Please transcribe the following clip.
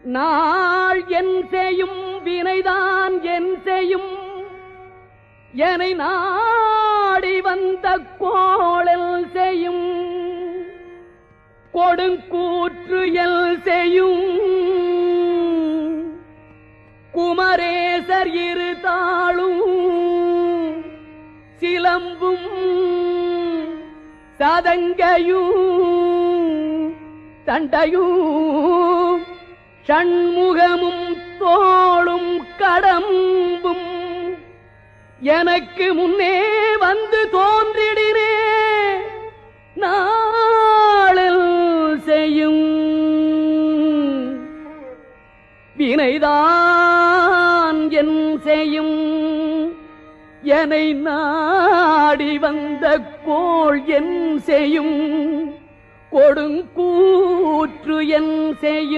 நாள் என் செய்யும் வினைதான் என் செய்யும் என்னை நாடி வந்த கோளல் செய்யும் கொடுங்கூற்று எல் செய்யும் குமரேசர் இரு தாளும் சிலம்பும் சதங்கையும் தண்டையும் ஷண்முகமும் தோளும் கடம்பும் எனக்கு முன்னே வந்து தோன்றிடினே நாளில் செய்யும் வினைதான் என் செய்யும் என்னை நாடி வந்த கோள் என் செய்யும் கொடுங்கூற்று என் செய்யும்